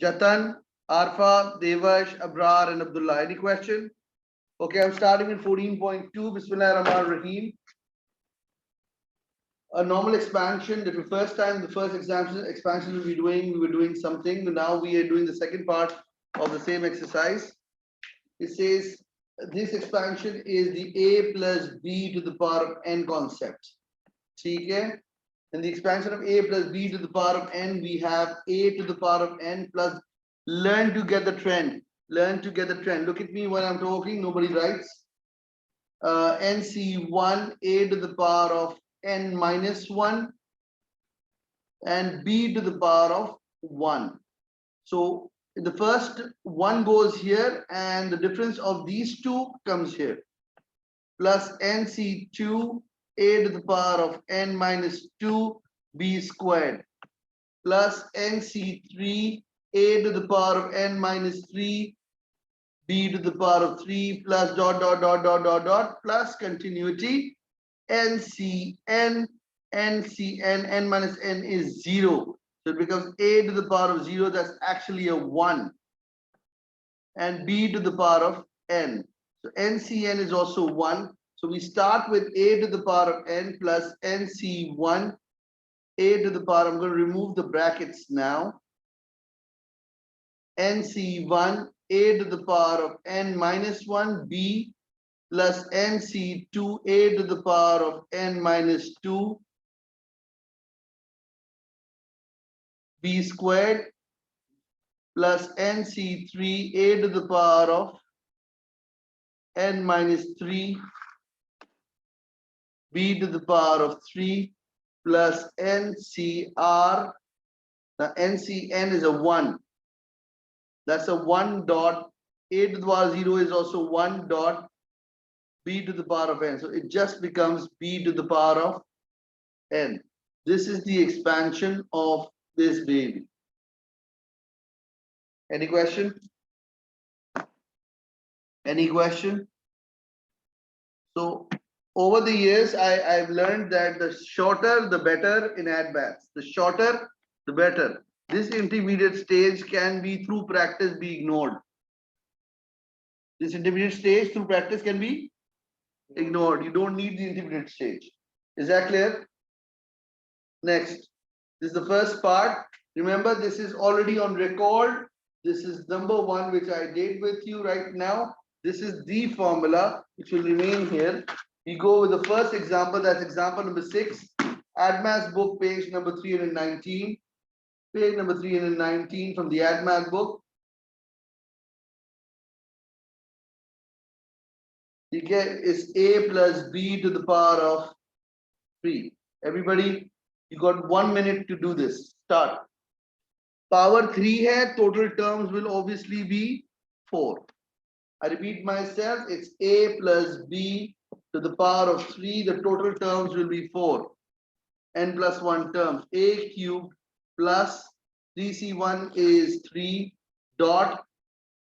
Jatan, Arfa, Devash, Abrar, and Abdullah. Any question? Okay, I'm starting with 14.2. Bismillah ar-Rahman ar-Rahim. A normal expansion. That the first time, the first expansion we were doing something. Now we are doing the second part of the same exercise. It says this expansion is the a plus b to the power of n concept. Okay? In the expansion of a plus b to the power of n, we have a to the power of n plus. Learn to get the trend. Learn to get the trend. Look at me when I'm talking. Nobody writes. NC1 a to the power of n minus 1 and b to the power of 1. So the first one goes here and the difference of these two comes here. Plus NC2 a to the power of n minus 2 b squared plus NC3 a to the power of n minus 3 b to the power of 3 plus dot plus continuity NCN n minus n is 0. So it becomes a to the power of 0, that's actually a 1. And b to the power of n. So NCN is also 1. So we start with a to the power of n plus NC1 a to the power. I'm going to remove the brackets now. NC1 a to the power of n minus 1 b plus NC2 a to the power of n minus 2 b squared plus NC3 a to the power of n minus 3 b to the power of 3 plus NCR. Now NCN is a 1. That's a 1 dot. A to the power 0 is also 1 dot b to the power of n. So it just becomes b to the power of n. This is the expansion of this baby. Any question? Any question? So over the years, I've learned that the shorter, the better in AddMath. The shorter, the better. This intermediate stage can be through practice be ignored. This intermediate stage through practice can be ignored. You don't need the intermediate stage. Is that clear? Next, this is the first part. Remember, this is already on record. This is number 1, which I did with you right now. This is the formula, which will remain here. We go with the first example. That's example number 6. AddMath book, page number 319. Page number 319 from the AddMath book. Okay, is a plus b to the power of 3. Everybody, you got 1 minute to do this. Start. Power 3 hai, total terms will obviously be 4. I repeat myself, it's a plus b to the power of 3. The total terms will be 4. N plus 1 terms. A cubed plus 3c1 is 3 dot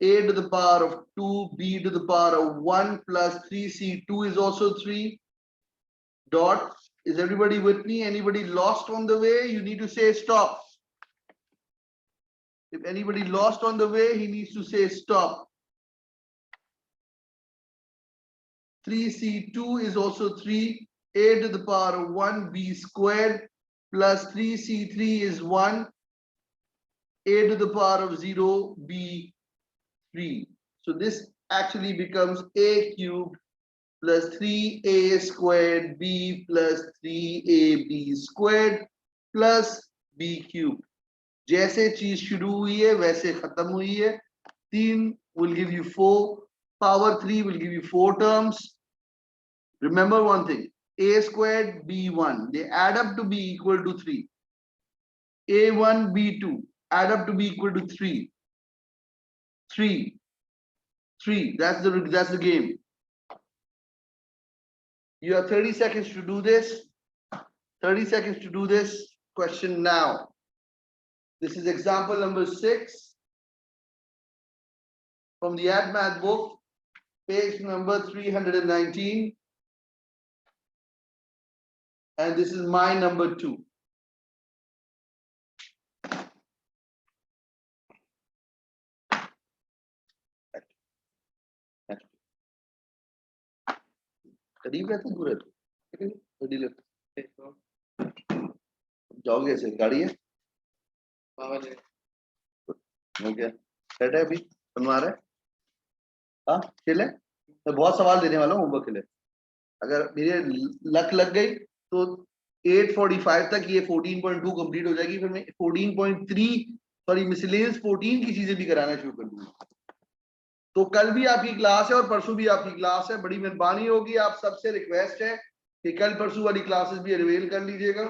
a to the power of 2, b to the power of 1 plus 3c2 is also 3 dot. Is everybody with me? Anybody lost on the way? You need to say stop. If anybody lost on the way, he needs to say stop. 3c2 is also 3, a to the power of 1 b squared plus 3c3 is 1, a to the power of 0 b 3. So this actually becomes a cubed plus 3a squared b plus 3ab squared plus b cubed. जैसे चीज शुरू हुई है वैसे खत्म हुई है. 3 will give you 4. Power 3 will give you 4 terms. Remember one thing, a squared b1, they add up to be equal to 3. a1 b2 add up to be equal to 3. 3. That's the game. You have 30 seconds to do this. 30 seconds to do this question now. This is example number 6 from the AddMath book, page number 319. And this is my number 2. करीब रहते दूर रहते जाओगे ऐसे गाड़ी है क्या set है अभी बनवा रहे हाँ खेले मैं बहुत सवाल देने वाला हूँ होमवर्क के लिए अगर मेरे लक लग गई तो 8:45 तक ये 14.2 कंप्लीट हो जाएगी फिर मैं 14.3 सॉरी मिसलेनियस 14 की चीजें भी कराना शुरू कर दूंगा तो कल भी आपकी क्लास है और परसों भी आपकी क्लास है बड़ी मेहरबानी होगी आप सबसे रिक्वेस्ट है कि कल परसों वाली क्लासेस भी रिवील कर लीजिएगा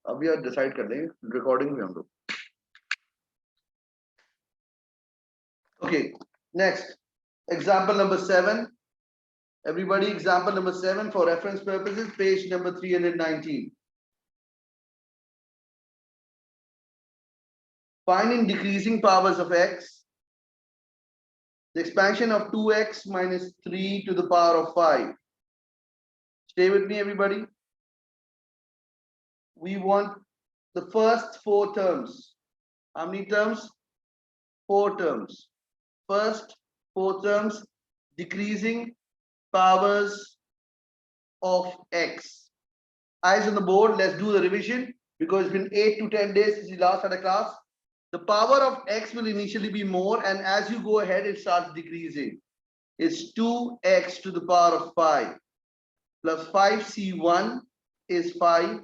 अभी आप डिसाइड कर लेंगे रिकॉर्डिंग में हम लोग okay next example number 7 everybody example number 7 for reference purposes page number 319 finding decreasing powers of x the expansion of 2x minus 3 to the power of 5 stay with me everybody we want the first 4 terms how many terms 4 terms first 4 terms decreasing powers of x eyes on the board let's do the revision because it's been 8 to 10 days since we last had a class the power of x will initially be more and as you go ahead it starts decreasing it's 2x to the power of 5 plus 5c1 is 5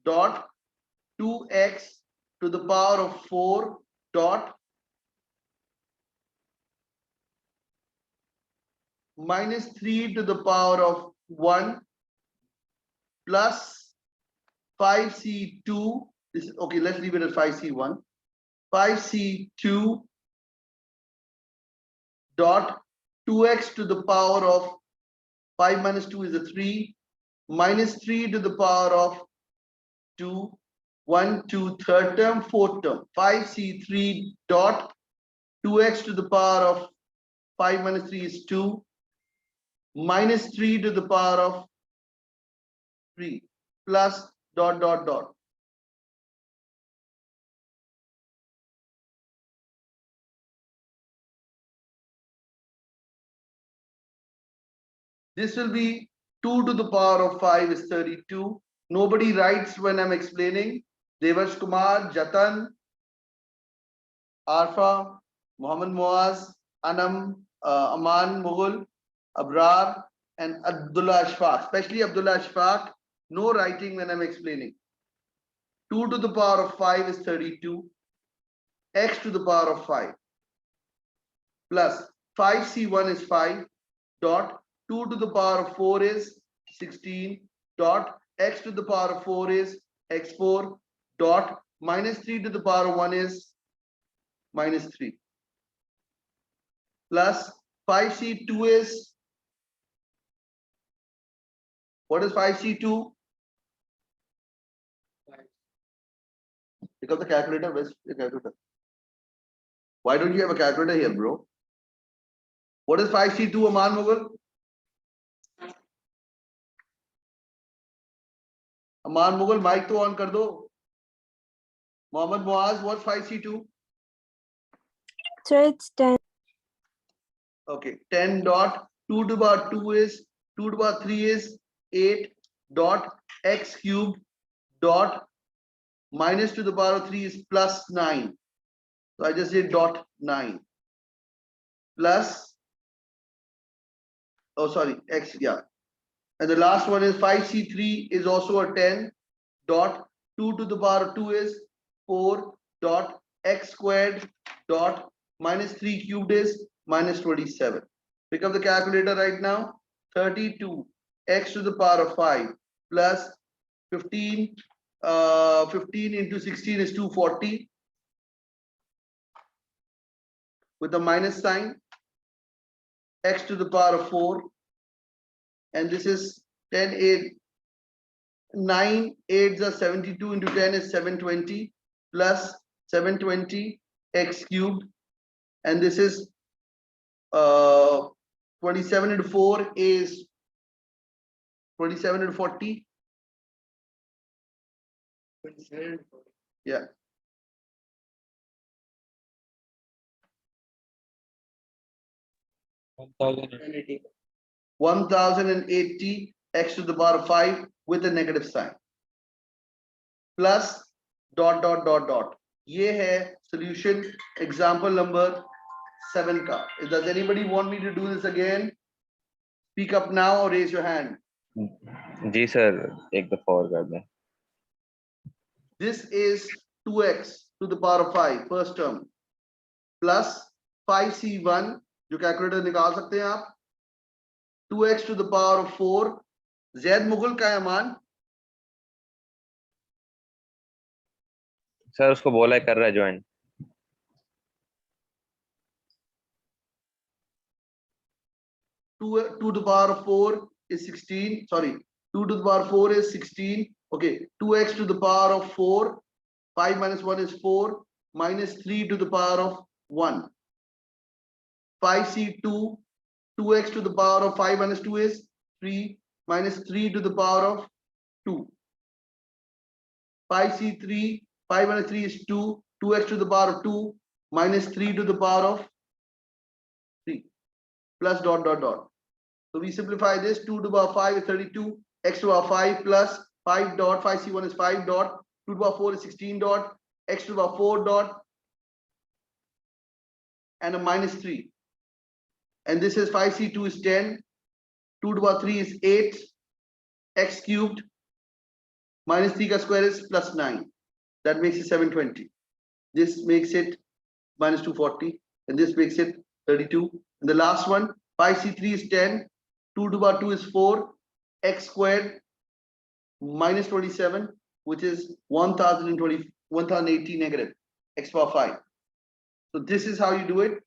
dot 2x to the power of 4 dot minus 3 to the power of 1 plus 5c2 this is okay let's leave it at 5c1 5c2 dot 2x to the power of 5 minus 2 is a 3 minus 3 to the power of 2 1 2 third term fourth term 5c3 dot 2x to the power of 5 minus 3 is 2 minus 3 to the power of 3 plus dot dot dot this will be 2 to the power of 5 is 32 nobody writes when I'm explaining Devash Kumar Jatan Arfa Muhammad Muaz Anam Aman Mughal Abrar and Abdullah Ashfaq especially Abdullah Ashfaq no writing when I'm explaining 2 to the power of 5 is 32 x to the power of 5 plus 5c1 is 5 dot 2 to the power of 4 is 16 dot x to the power of 4 is x4 dot minus 3 to the power of 1 is minus 3 plus 5c2 is what is 5c2 pick up the calculator where's the calculator why don't you have a calculator here bro what is 5c2 Aman Mughal Aman Mughal mic to on kar do Mohammed Muaz what's 5c2 So it's 10. okay 10 dot 2 to the power 2 is 2 to the power 3 is 8 dot x cubed dot minus to the power of 3 is plus 9 so I just did dot 9 plus oh sorry x yeah and the last one is 5c3 is also a 10 dot 2 to the power of 2 is 4 dot x squared dot minus 3 cubed is minus 27 pick up the calculator right now 32 x to the power of 5 plus 15 15 into 16 is 240 with a minus sign x to the power of 4 and this is 10 8 9 8s are 72 into 10 is 720 plus 720 x cubed and this is 27 into 4 is 27 and 40. 27. Yeah. And 80. 1080 x to the power of 5 with a negative sign. Plus dot dot dot dot. ये है solution example number 7 का. Does anybody want me to do this again? Speak up now or raise your hand. जी sir एक दफा और कर दें. This is 2x to the power of 5 first term plus 5c1 जो कैलकुलेटर निकाल सकते हैं आप 2x to the power of 4 Z Mughal का है मान सर उसको बोला है कर रहा है join. 2 to the power of 4 is 16 sorry 2 to the power of 4 is 16 okay 2x to the power of 4 5 minus 1 is 4 minus 3 to the power of 1 5c2 2x to the power of 5 minus 2 is 3 minus 3 to the power of 2 5c3 5 minus 3 is 2 2x to the power of 2 minus 3 to the power of 3 plus dot dot dot. So we simplify this 2 to the power 5 is 32 x to the power 5 plus 5 dot 5c1 is 5 dot 2 to the power 4 is 16 dot x to the power 4 dot and a minus 3 and this is 5c2 is 10 2 to the power 3 is 8 x cubed minus 3 ka square is plus 9 that makes it 720 this makes it minus 240 and this makes it 32 and the last one 5c3 is 10 2 to the power 2 is 4 x squared minus 27 which is 1080 negative x power 5 so this is how you do it.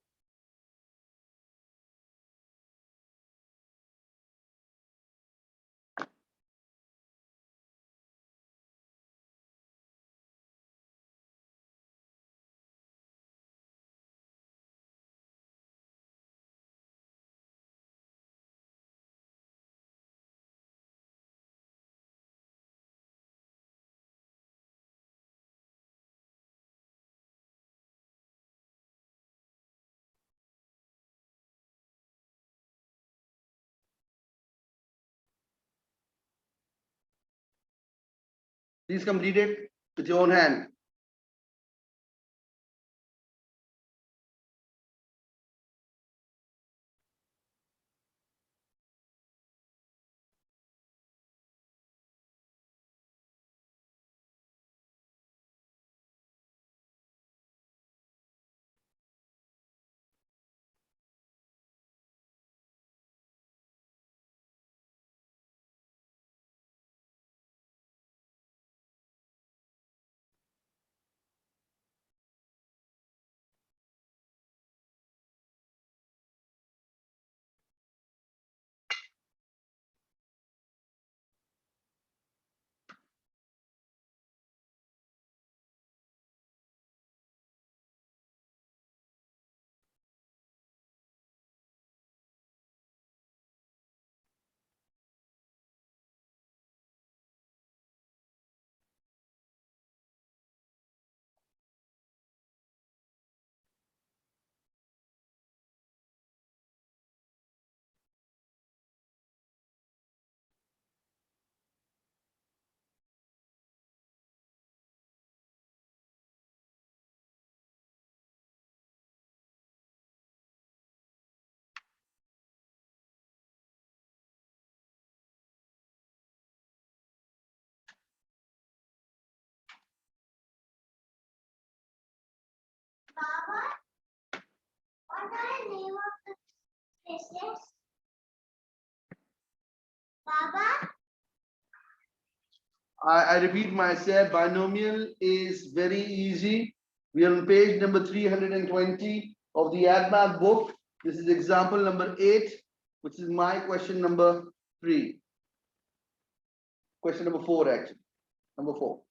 Please complete it with your own hand. Baba, what are the name of the places? Baba? I repeat myself, binomial is very easy. We are on page number 320 of the AddMath book. This is example number 8, which is my question number 3. Question number 4 actually. Number 4.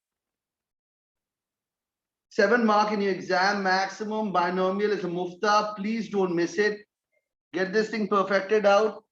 7 mark in your exam maximum. Binomial is a mufta. Please don't miss it. Get this thing perfected out.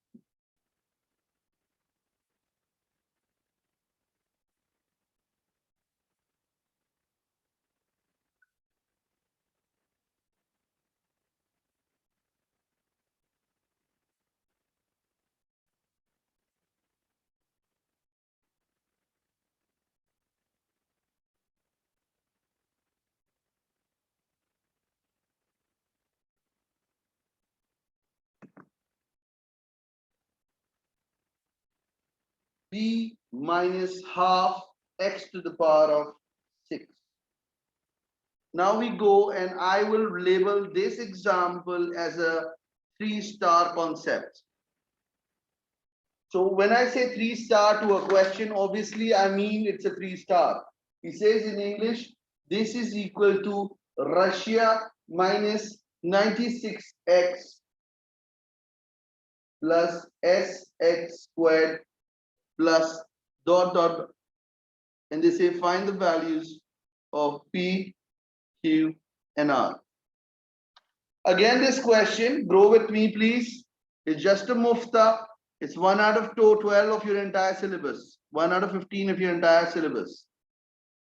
b minus half x to the power of 6. Now we go and I will label this example as a 3-star concept. So when I say 3-star to a question, obviously I mean it's a 3-star. He says in English, this is equal to Russia minus 96x plus sx squared plus dot dot, and they say find the values of P, Q, and R. Again, this question, grow with me please, is just a mufta. It's 1 out of 12 of your entire syllabus, 1 out of 15 of your entire syllabus.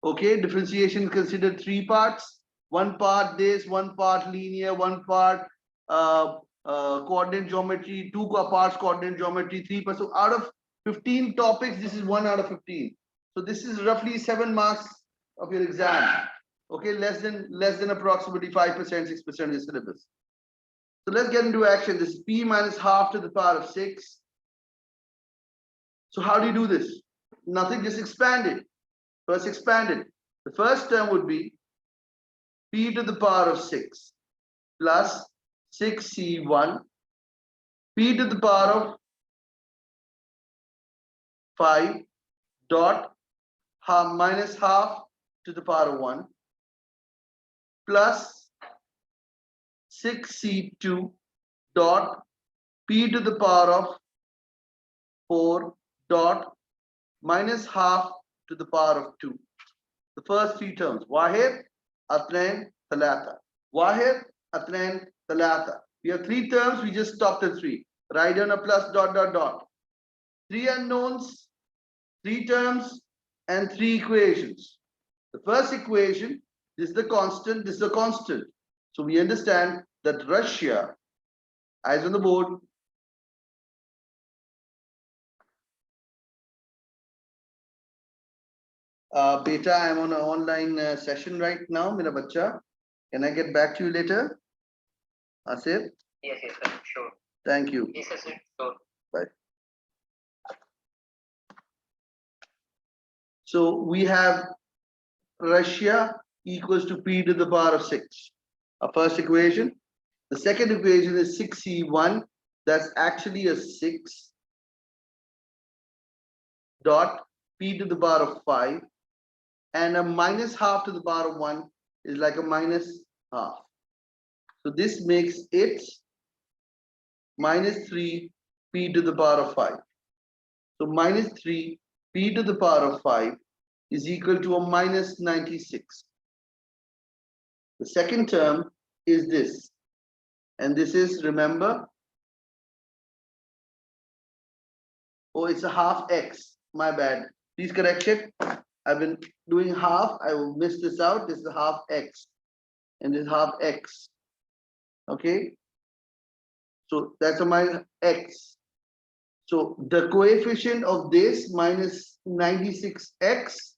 Okay, differentiation is considered 3 parts. 1 part this, 1 part linear, 1 part coordinate geometry, 2 parts coordinate geometry, 3 parts. So out of 15 topics, this is 1 out of 15. So this is roughly 7 marks of your exam. Okay, less than approximately 5%, 6% of the syllabus. So let's get into action. This is p minus half to the power of 6. So how do you do this? Nothing, just expand it. First expand it. The first term would be p to the power of 6 plus 6c1 p to the power of 5 dot minus half to the power of 1 plus 6c2 dot p to the power of 4 dot minus half to the power of 2. The first 3 terms. Wahid, Atnain, Thalatha. Wahid, Atnain, Thalatha. We have 3 terms, we just stopped at 3. Write down a plus dot dot dot. 3 unknowns, 3 terms, and 3 equations. The first equation, this is the constant, this is the constant. So we understand that Russia, eyes on the board, beta, I'm on an online session right now, mera bacha. Can I get back to you later? Asif? Yes, yes, sir. Sure. Thank you. Yes, sir. Sure. Bye. So we have Russia equals to p to the power of 6. Our first equation. The second equation is 6c1. That's actually a 6 dot p to the power of 5. And a minus half to the power of 1 is like a minus half. So this makes it minus 3 p to the power of 5. So minus 3 p to the power of 5 is equal to a minus 96. The second term is this. And this is, remember, oh, it's a half x. My bad. Please correct it. I've been doing half. I will miss this out. This is a half x. And this is half x. Okay. So that's a minus x. So the coefficient of this minus 96x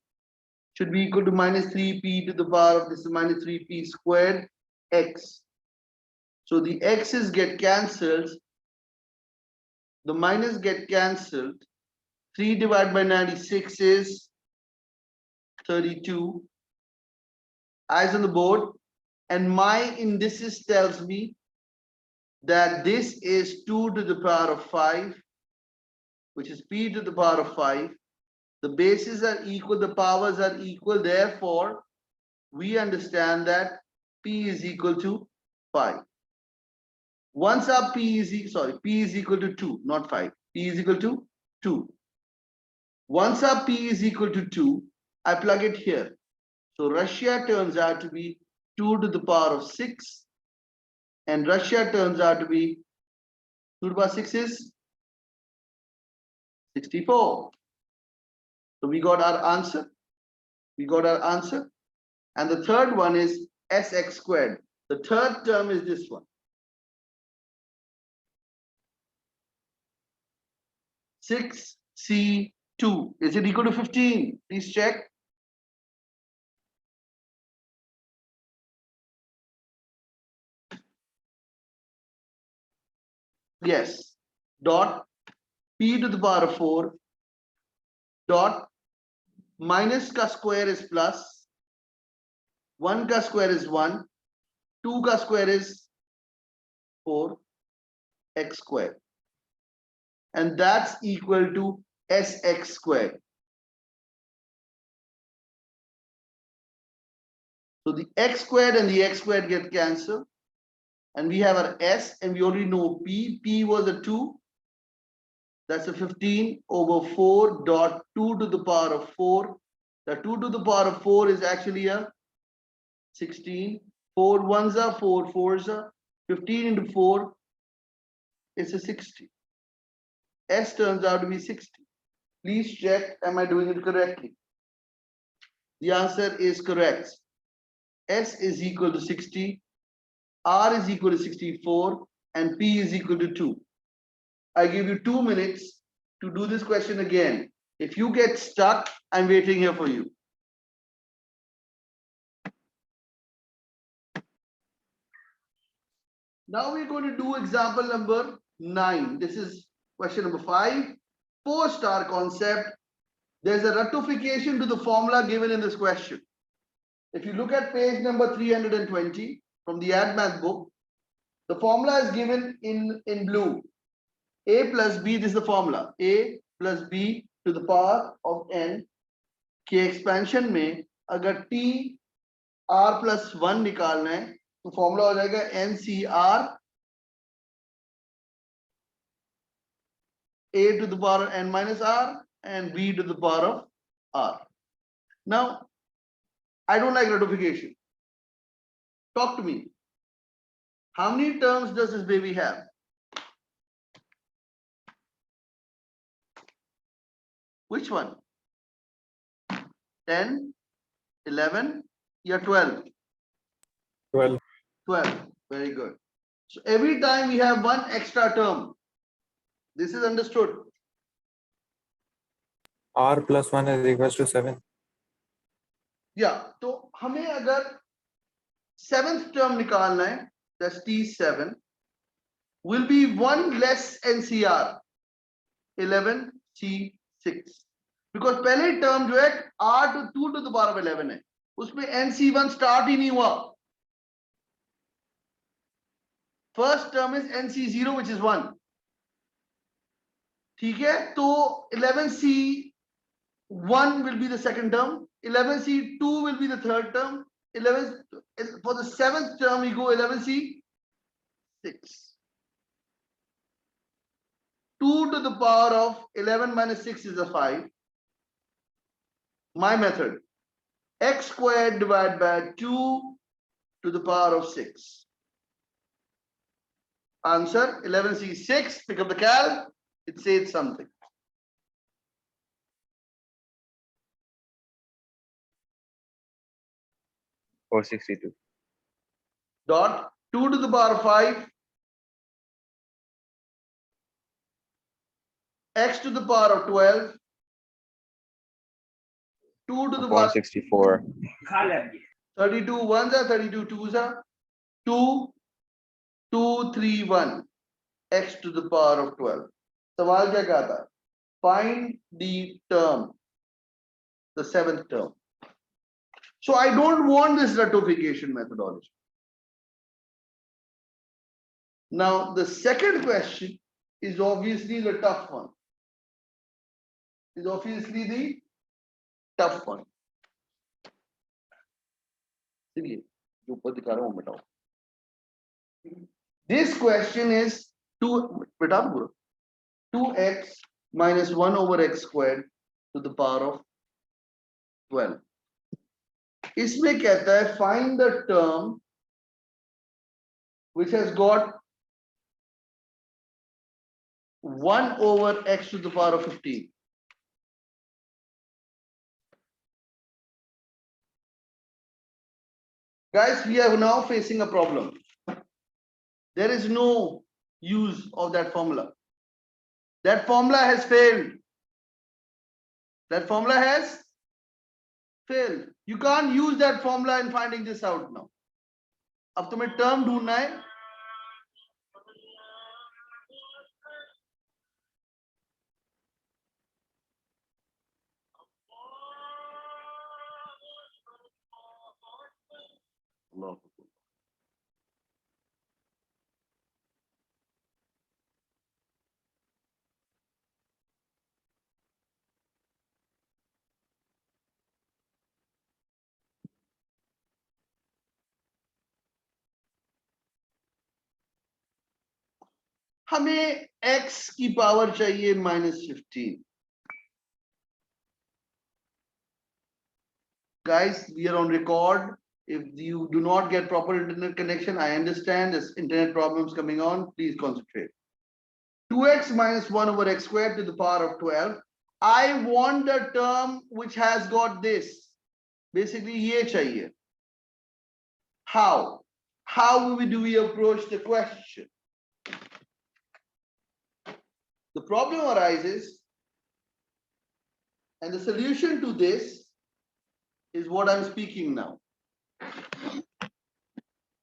should be equal to minus 3p to the power of this is minus 3p squared x. So the x's get cancelled. The minus get cancelled. 3 divided by 96 is 32. Eyes on the board. And my indices tells me that this is 2 to the power of 5, which is p to the power of 5. The bases are equal, the powers are equal. Therefore, we understand that p is equal to 5. Once our p is equal to 2, not 5. P is equal to 2. Once our p is equal to 2, I plug it here. So Russia turns out to be 2 to the power of 6. And Russia turns out to be 2 to the power of 6 is 64. So we got our answer. We got our answer. And the third one is sx squared. The third term is this one. 6c2. Is it equal to 15? Please check. Yes. Dot p to the power of 4 dot minus का square is plus, 1 का square is 1, 2 का square is 4 x squared, and that's equal to sx squared. So the x squared and the x squared get cancelled, and we have our s, and we already know p. P was a 2. That's a 15 over 4 dot 2 to the power of 4. The 2 to the power of 4 is actually a 16. 4 ones are 4 fours are 15 into 4 is a 60. S turns out to be 60. Please check, am I doing it correctly? The answer is correct. S is equal to 60, R is equal to 64, and P is equal to 2. I give you 2 minutes to do this question again. If you get stuck, I'm waiting here for you. Now we're going to do example number 9. This is question number 5. 4-star concept. There's a rectification to the formula given in this question. If you look at page number 320 from the AddMath book, the formula is given in blue. A plus B, this is the formula. A plus B to the power of n के expansion में अगर t r plus 1 निकालना है तो formula हो जाएगा NCR A to the power of n minus r and B to the power of r. Now, I don't like rectification. Talk to me. How many terms does this baby have? Which one? 10, 11, yeah, 12. 12. 12. Very good. So every time we have one extra term. This is understood. R plus 1 is equals to 7. Yeah. तो हमें अगर 7th term निकालना है, that's T7, will be 1 less NCR, 11C6. Because पहले term जो है R to 2 to the power of 11 है, उसमें NC1 start ही नहीं हुआ. First term is NC0, which is 1. ठीक है, तो 11C1 will be the second term, 11C2 will be the third term, 11 for the 7th term we go 11C6. 2 to the power of 11 minus 6 is a 5. My method, x squared divided by 2 to the power of 6. Answer 11C6. Pick up the cal. It says something. $462. Dot 2 to the power of 5. X to the power of 12. 2 to the power 164. 32 ones are 32 twos are 2, 2, 3, 1. X to the power of 12. सवाल क्या कहा था? Find the term, the 7th term. So I don't want this rectification methodology. Now the second question is obviously the tough one. Is obviously the tough one. This question is 2x minus 1 over x squared to the power of 12. इसमें कहता है find the term which has got 1 over x to the power of 15. Guys, we are now facing a problem. There is no use of that formula. That formula has failed. That formula has failed. You can't use that formula in finding this out now. अब तुम्हें term ढूंढना है. Allah. हमें x की power चाहिए -15. Guys, we are on record. If you do not get proper internet connection, I understand there's internet problems coming on. Please concentrate. 2x minus 1 over x squared to the power of 12. I want the term which has got this. Basically, ye chahiye. How? How do we approach the question? The problem arises, and the solution to this is what I'm speaking now.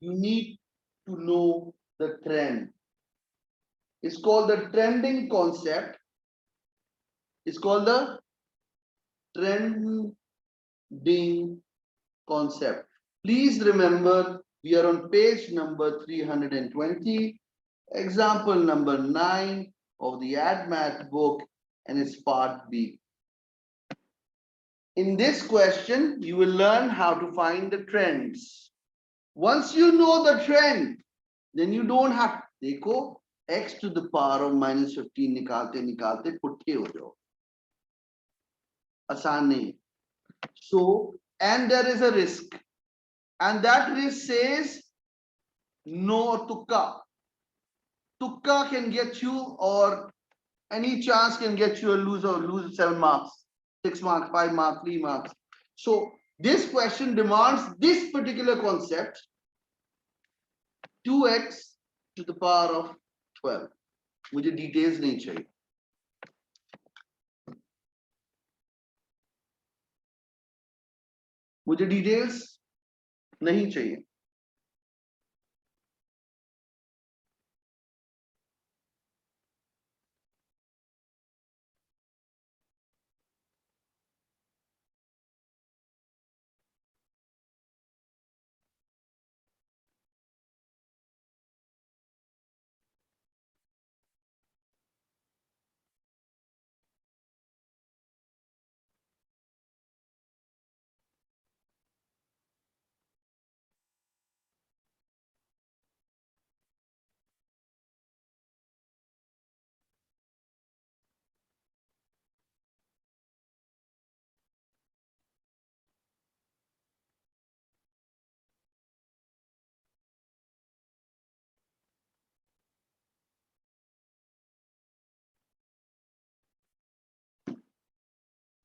You need to know the trend. It's called the trending concept. It's called the trending concept. Please remember, we are on page number 320, example number 9 of the AddMath book, and it's part B. In this question, you will learn how to find the trends. Once you know the trend, then you don't have, देखो, x to the power of -15 निकालते पुट्ठे हो जाओ. आसान नहीं. So, and there is a risk, and that risk says no tukka. Tukka can get you, or any chance can get you a loser, lose 7 marks, 6 marks, 5 marks, 3 marks. So this question demands this particular concept, 2x to the power of 12. मुझे details नहीं चाहिए. मुझे details नहीं चाहिए.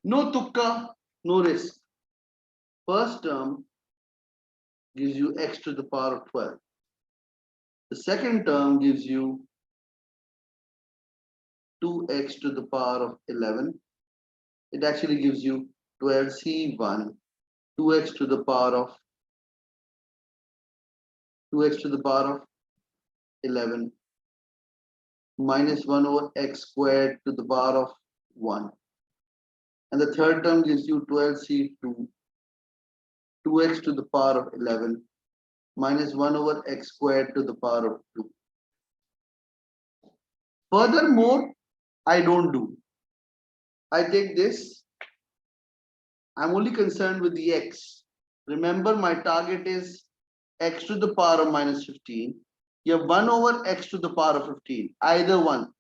No tukka, no risk. First term gives you x to the power of 12. The second term gives you 2x to the power of 11. It actually gives you 12c1, 2x to the power of 11 minus 1 over x squared to the power of 1. And the third term gives you 12c2, 2x to the power of 11 minus 1 over x squared to the power of 2. Furthermore, I don't do. I take this. I'm only concerned with the x. Remember, my target is x to the power of -15. You have 1 over x to the power of 15. Either one.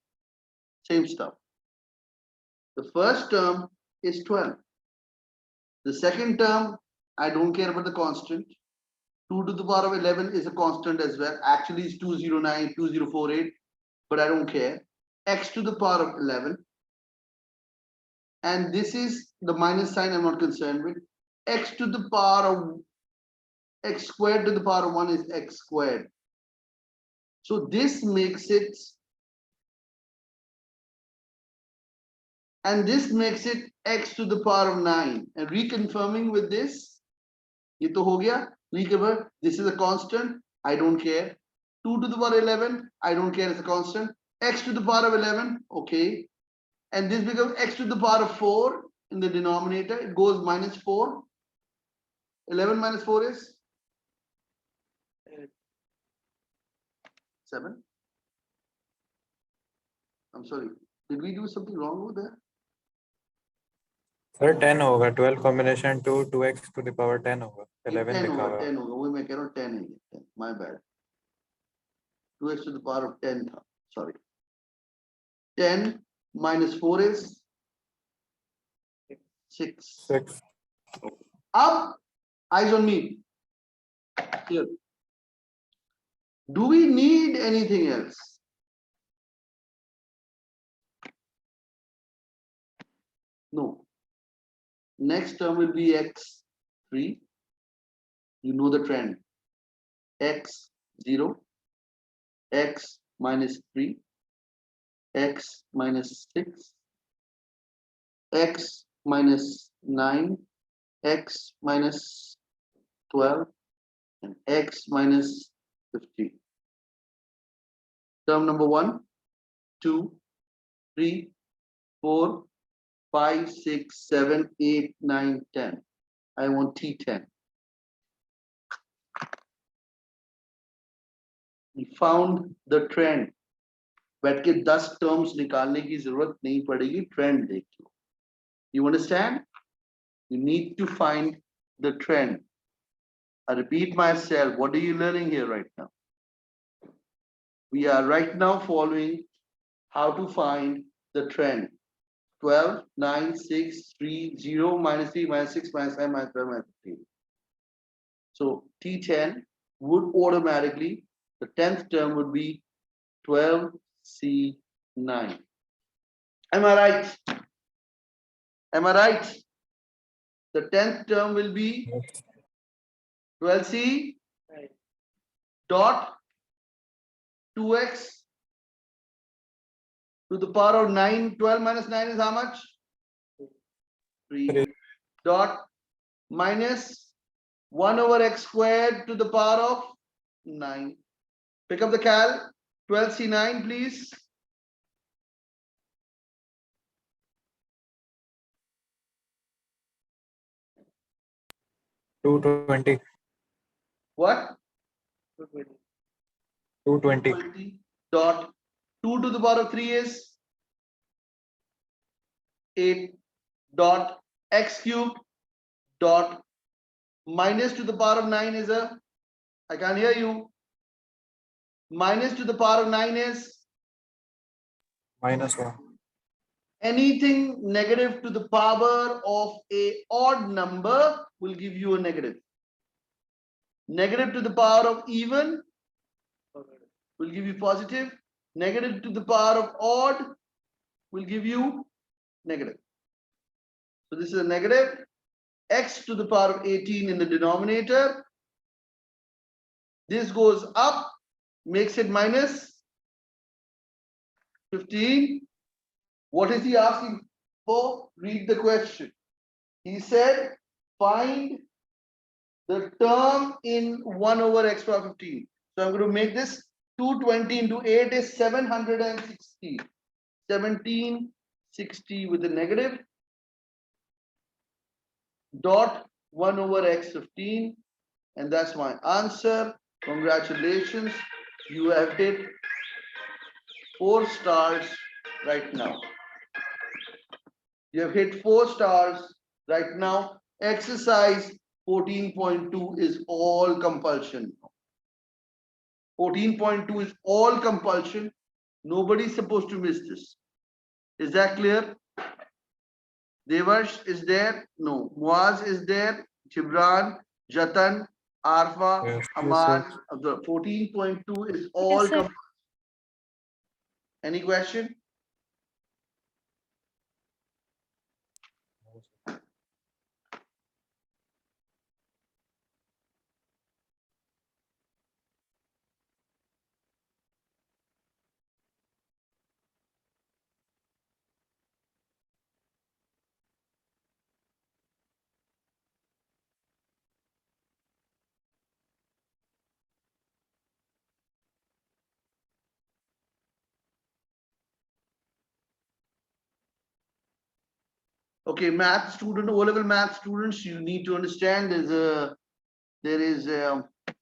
Same stuff. The first term is 12. The second term, I don't care about the constant. 2 to the power of 11 is a constant as well. Actually, it's 209, 2048, but I don't care. X to the power of 11. And this is the minus sign I'm not concerned with. X to the power of x squared to the power of 1 is x squared. So this makes it, and this makes it x to the power of 9. And reconfirming with this, ये तो हो गया. Reconfirm, this is a constant, I don't care. 2 to the power 11, I don't care, it's a constant. X to the power of 11, okay. And this becomes x to the power of 4 in the denominator. It goes -4. 11 minus 4 is 7. I'm sorry. Did we do something wrong over there? Sir 10 होगा 12 combination 2 2x to the power 10 होगा 11 10 लिखा होगा, हुआ 10 होगा, वही मैं कह रहा हूँ 10 है, 10, my bad. 2x to the power of 10 था, sorry. 10 minus 4 is 6. 6 Up, eyes on me. Here. Do we need anything else? No. Next term will be x3. You know the trend. x0, x minus 3, x minus 6, x minus 9, x minus 12, and x minus 15. Term number 1, 2, 3, 4, 5, 6, 7, 8, 9, 10. I want T10. We found the trend. बैठ के 10 terms निकालने की जरूरत नहीं पड़ेगी, trend देख लो. You understand? You need to find the trend. I repeat myself. What are you learning here right now? We are right now following how to find the trend. 12, 9, 6, 3, 0, minus 3, minus 6, minus 5, minus 12, minus 15. So T10 would automatically, the 10th term would be 12C9. Am I right? Am I right? The 10th term will be 12C dot 2x to the power of 9. 12 minus 9 is how much? 3. 3 Dot minus 1 over x squared to the power of 9. Pick up the cal. 12C9, please. $220 What? 220 20 dot 2 to the power of 3 is 8 dot x cubed dot minus to the power of 9 is a, I can't hear you. Minus to the power of 9 is -1 anything negative to the power of a odd number will give you a negative. Negative to the power of even will give you positive. Negative to the power of odd will give you negative. So this is a negative. X to the power of 18 in the denominator. This goes up, makes it minus 15. What is he asking for? Read the question. He said, find the term in 1 over x power 15. So I'm going to make this 220 into 8 is 760. 1760 with the negative. Dot 1 over x 15. And that's my answer. Congratulations. You have hit 4 stars right now. You have hit 4 stars right now. Exercise 14.2 is all compulsion. 14.2 is all compulsion. Nobody's supposed to miss this. Is that clear? Devarsh is there? No. Muaz is there? Gibran, Jatan, Arfa, Yes, Aman. sir. The 14.2 is all Yes, sir. compulsion. Any question? Okay, math student, O-level math students, you need to understand there is a